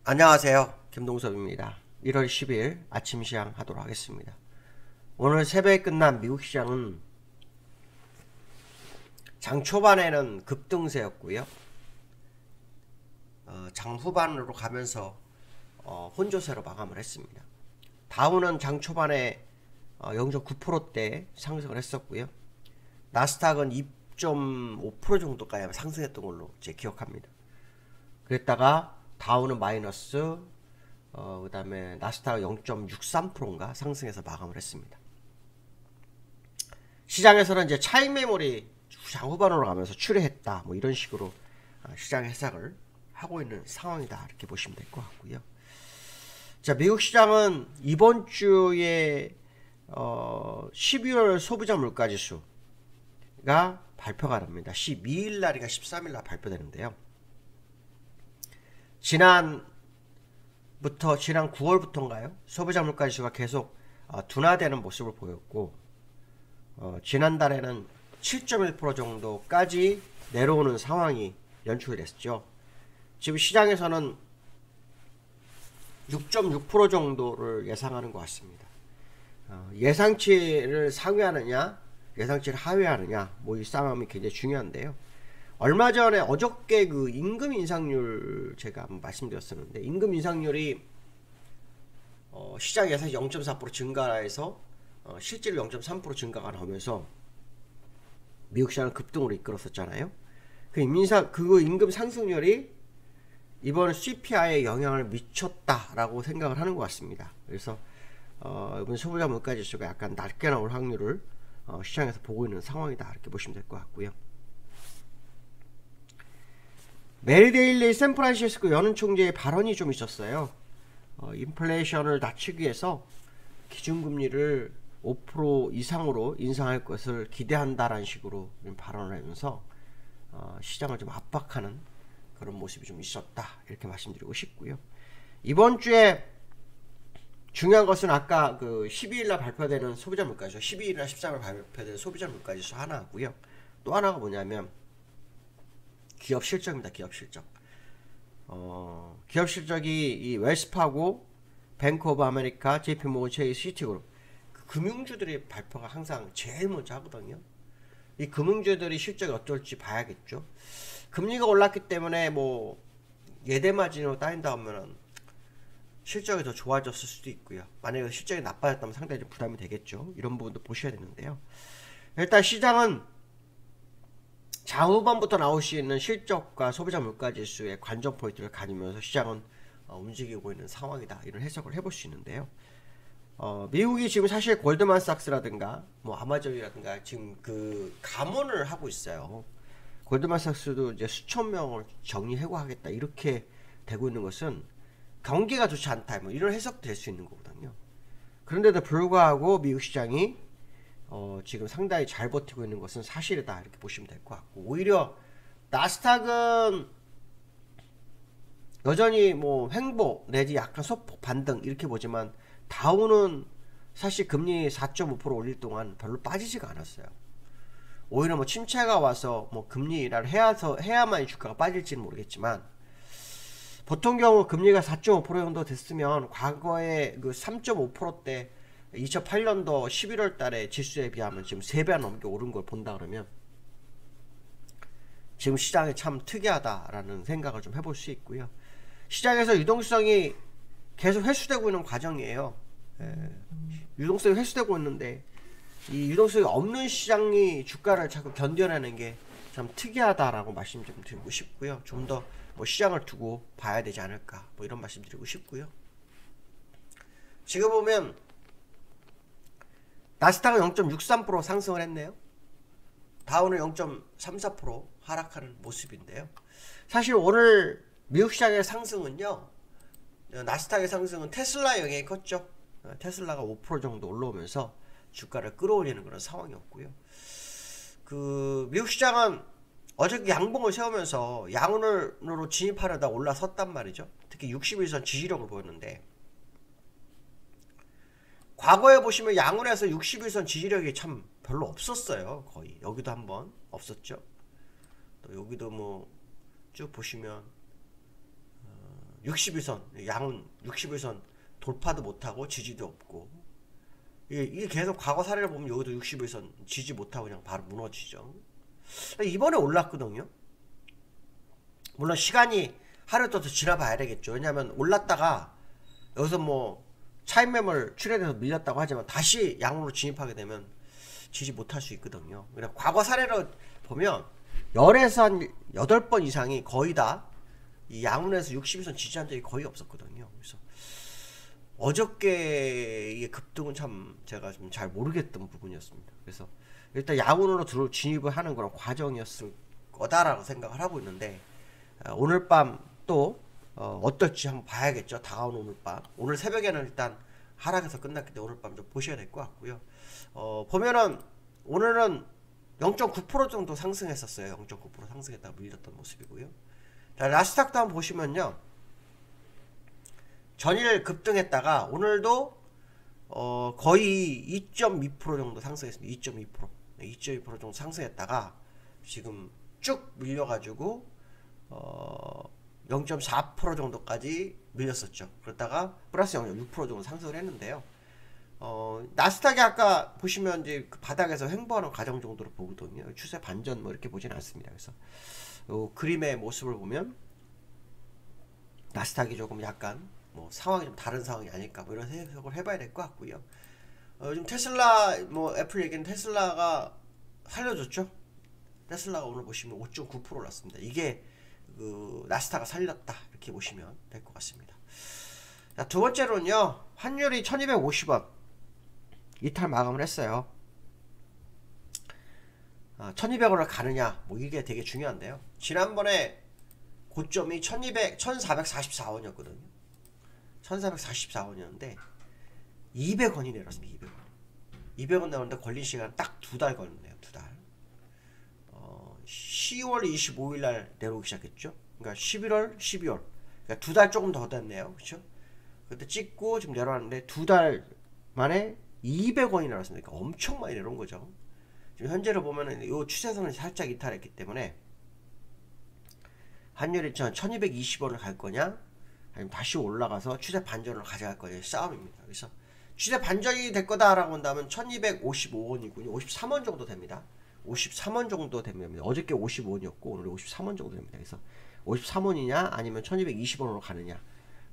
안녕하세요. 김동섭입니다. 1월 10일 아침 시장 하도록 하겠습니다. 오늘 새벽에 끝난 미국 시장은 장 초반에는 급등세였고요. 장 후반으로 가면서 혼조세로 마감을 했습니다. 다우는 장 초반에 0.9%대 상승을 했었고요. 나스닥은 2.5% 정도까지 상승했던 걸로 제 기억합니다. 그랬다가 다우는 마이너스, 그 다음에 나스닥 0.63%인가 상승해서 마감을 했습니다. 시장에서는 이제 차익 매물이 장 후반으로 가면서 출회했다, 뭐 이런 식으로 시장 해석을 하고 있는 상황이다, 이렇게 보시면 될 것 같고요. 자, 미국 시장은 이번 주에 12월 소비자 물가지수가 발표가 됩니다. 12일 날인가 13일 날 발표되는데요. 지난 9월부터인가요? 소비자 물가지수가 계속 둔화되는 모습을 보였고, 지난달에는 7.1% 정도까지 내려오는 상황이 연출이 됐죠. 지금 시장에서는 6.6% 정도를 예상하는 것 같습니다. 예상치를 상회하느냐, 예상치를 하회하느냐, 뭐 이 싸움이 굉장히 중요한데요. 얼마 전에 어저께 그 임금 인상률 제가 한번 말씀드렸었는데, 임금 인상률이 시장 예상 0.4% 증가해서 실제로 0.3% 증가가 나오면서 미국 시장을 급등으로 이끌었었잖아요. 그 임금 상승률이 이번 CPI에 영향을 미쳤다라고 생각을 하는 것 같습니다. 그래서 이번 소비자 물가지수가 약간 낮게 나올 확률을 시장에서 보고 있는 상황이다, 이렇게 보시면 될 것 같고요. 메리 데일리 샌프란시스코 연은 총재의 발언이 좀 있었어요. 인플레이션을 낮추기 위해서 기준금리를 5% 이상으로 인상할 것을 기대한다라는 식으로 발언을 하면서 시장을 좀 압박하는 그런 모습이 좀 있었다, 이렇게 말씀드리고 싶고요. 이번 주에 중요한 것은 아까 그 12일날 발표되는 소비자 물가지수, 12일이나 13일 발표되는 소비자 물가지수 하나고요. 또 하나가 뭐냐면 기업 실적입니다. 기업 실적. 기업 실적이 이 웰스파고, 뱅크 오브 아메리카, JP모건 체이스, 시티그룹, 그 금융주들의 발표가 항상 제일 먼저 하거든요. 이 금융주들이 실적이 어떨지 봐야겠죠. 금리가 올랐기 때문에 뭐 예대 마진으로 따진다 하면은 실적이 더 좋아졌을 수도 있고요. 만약에 실적이 나빠졌다면 상당히 좀 부담이 되겠죠. 이런 부분도 보셔야 되는데요. 일단 시장은 장후반부터 나올 수 있는 실적과 소비자 물가지수의 관전 포인트를 가지면서 시장은 움직이고 있는 상황이다, 이런 해석을 해볼 수 있는데요. 미국이 지금 사실 골드만삭스라든가 뭐 아마존이라든가 지금 그 감원을 하고 있어요. 골드만삭스도 이제 수천 명을 정리해고하겠다, 이렇게 되고 있는 것은 경기가 좋지 않다, 뭐 이런 해석될 수 있는 거거든요. 그런데도 불구하고 미국 시장이 지금 상당히 잘 버티고 있는 것은 사실이다, 이렇게 보시면 될 것 같고, 오히려 나스닥은 여전히 뭐 횡보 내지 약간 소폭 반등 이렇게 보지만, 다우는 사실 금리 4.5% 올릴 동안 별로 빠지지가 않았어요. 오히려 뭐 침체가 와서 뭐 금리 인하를 해야만 주가가 빠질지는 모르겠지만, 보통 경우 금리가 4.5% 정도 됐으면 과거에 그 3.5%대 2008년도 11월 달에 지수에 비하면 지금 3배 넘게 오른 걸 본다 그러면 지금 시장이 참 특이하다라는 생각을 좀 해볼 수 있고요. 시장에서 유동성이 계속 회수되고 있는 과정이에요. 유동성이 회수되고 있는데 이 유동성이 없는 시장이 주가를 자꾸 견뎌내는 게 참 특이하다라고 말씀 좀 드리고 싶고요. 좀 더 뭐 시장을 두고 봐야 되지 않을까, 뭐 이런 말씀 드리고 싶고요. 지금 보면 나스닥은 0.63% 상승을 했네요. 다우는 0.34% 하락하는 모습인데요. 사실 오늘 미국 시장의 상승은요, 나스닥의 상승은 테슬라 영향이 컸죠. 테슬라가 5% 정도 올라오면서 주가를 끌어올리는 그런 상황이었고요. 그 미국 시장은 어저께 양봉을 세우면서 양운으로 진입하려다 올라섰단 말이죠. 특히 60일선 지지력을 보였는데, 과거에 보시면 양운에서 60일선 지지력이 참 별로 없었어요. 거의 여기도 한번 없었죠. 또 여기도 뭐 쭉 보시면 61선, 양은 61선 돌파도 못하고 지지도 없고, 이게 계속 과거 사례를 보면 여기도 61선 지지 못하고 그냥 바로 무너지죠. 이번에 올랐거든요. 물론 시간이 하루 더 지나봐야 되겠죠. 왜냐하면 올랐다가 여기서 뭐 차익 매물 출현해서 밀렸다고 하지만 다시 양으로 진입하게 되면 지지 못할 수 있거든요. 그러니까 과거 사례를 보면 열에서 한 8번 이상이 거의 다 이 양운에서 60선 지지한 적이 거의 없었거든요. 그래서 어저께의 급등은 참 제가 좀 잘 모르겠던 부분이었습니다. 그래서 일단 양운으로 진입을 하는 그런 과정이었을 거다라고 생각을 하고 있는데, 오늘 밤 또 어떨지 한번 봐야겠죠. 다가오는 오늘 밤. 오늘 새벽에는 일단 하락해서 끝났기 때문에 오늘 밤 좀 보셔야 될 것 같고요. 보면은 오늘은 0.9% 정도 상승했었어요. 0.9% 상승했다가 밀렸던 모습이고요. 자, 나스닥도 한번 보시면요. 전일 급등했다가 오늘도 거의 2.2% 정도 상승했습니다. 2.2%. 2.2% 정도 상승했다가 지금 쭉 밀려가지고 0.4% 정도까지 밀렸었죠. 그러다가 플러스 0.6% 정도 상승을 했는데요. 나스닥이 아까 보시면 이제 그 바닥에서 횡보하는 과정 정도로 보거든요. 추세 반전 뭐 이렇게 보진 않습니다. 그래서 그림의 모습을 보면 나스닥이 조금 약간 뭐 상황이 좀 다른 상황이 아닐까 뭐 이런 해석을 해봐야 될 것 같고요. 지금 테슬라 뭐 애플 얘기는 테슬라가 살려줬죠. 테슬라가 오늘 보시면 5.9% 올랐습니다. 이게 그 나스닥을 살렸다 이렇게 보시면 될 것 같습니다. 자, 두 번째로는요, 환율이 1250원 이탈 마감을 했어요. 1200원을 가느냐 뭐 이게 되게 중요한데요. 지난번에 고점이 1444원이었거든요 1444원이었는데 200원이 내렸습니다. 200원 내렸는데 걸린 시간 딱 2달 걸렸네요. 2달. 10월 25일날 내려오기 시작했죠. 그러니까 11월 12월 그러니까 2달 조금 더 됐네요. 그렇죠? 그때 찍고 지금 내려왔는데 2달 만에 200원이 내렸습니다. 그러니까 엄청 많이 내려온 거죠. 지금 현재로 보면은 이 추세선을 살짝 이탈했기 때문에 환율이 1220원을 갈 거냐 아니면 다시 올라가서 추세 반전을 가져갈 거냐의 싸움입니다. 그래서 추세 반전이 될 거다라고 한다면 1255원이군요 53원 정도 됩니다. 53원 정도 됩니다. 어저께 55원이었고 오늘 53원 정도 됩니다. 그래서 53원이냐 아니면 1220원으로 가느냐,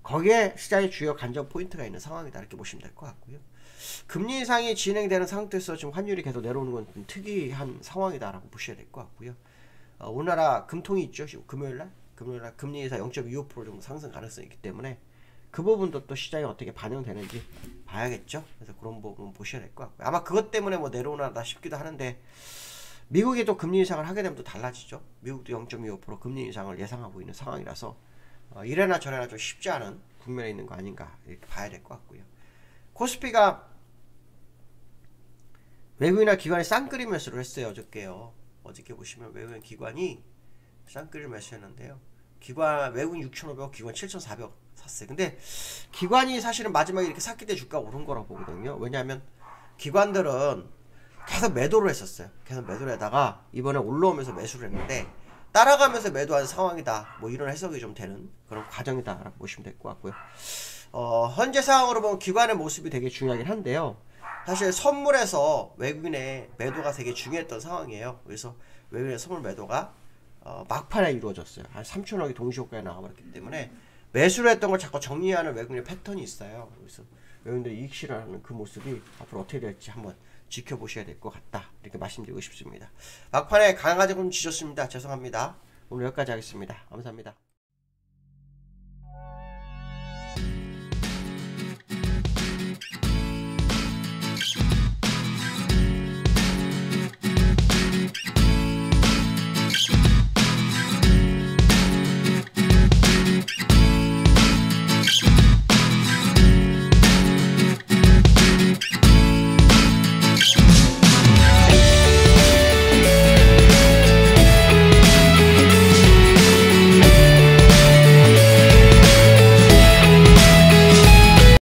거기에 시장의 주요 관전 포인트가 있는 상황이다 이렇게 보시면 될 것 같고요. 금리 인상이 진행되는 상태에서 지금 환율이 계속 내려오는 건 좀 특이한 상황이다라고 보셔야 될 것 같고요. 우리나라 금통이 있죠. 금요일날 금리 인상 0.25% 정도 상승 가능성이 있기 때문에 그 부분도 또 시장에 어떻게 반영되는지 봐야겠죠. 그래서 그런 부분 보셔야 될 것 같고요. 아마 그것 때문에 뭐 내려오나 싶기도 하는데, 미국이 또 금리 인상을 하게 되면 또 달라지죠. 미국도 0.25% 금리 인상을 예상하고 있는 상황이라서 이래나 저래나 좀 쉽지 않은 국면에 있는 거 아닌가 이렇게 봐야 될 것 같고요. 코스피가 외국인이나 기관이 쌍끌이 매수를 했어요. 어저께 보시면 외국인 기관이 쌍끌이 매수했는데요. 외국인 6,500원, 기관 7,400원 샀어요. 근데 기관이 사실은 마지막에 이렇게 샀기 때문에 주가가 오른 거라고 보거든요. 왜냐하면 기관들은 계속 매도를 했었어요. 계속 매도를 하다가 이번에 올라오면서 매수를 했는데 따라가면서 매도한 상황이다. 뭐 이런 해석이 좀 되는 그런 과정이다 라고 보시면 될 것 같고요. 현재 상황으로 보면 기관의 모습이 되게 중요하긴 한데요. 사실 선물에서 외국인의 매도가 되게 중요했던 상황이에요. 그래서 외국인의 선물 매도가 막판에 이루어졌어요. 한 3천억이 동시효과에 나와버렸기 때문에 매수를 했던 걸 자꾸 정리하는 외국인의 패턴이 있어요. 그래서 외국인들이 이익 실현하는 그 모습이 앞으로 어떻게 될지 한번 지켜보셔야 될 것 같다 이렇게 말씀드리고 싶습니다. 막판에 강하게 좀 지셨습니다. 죄송합니다. 오늘 여기까지 하겠습니다. 감사합니다.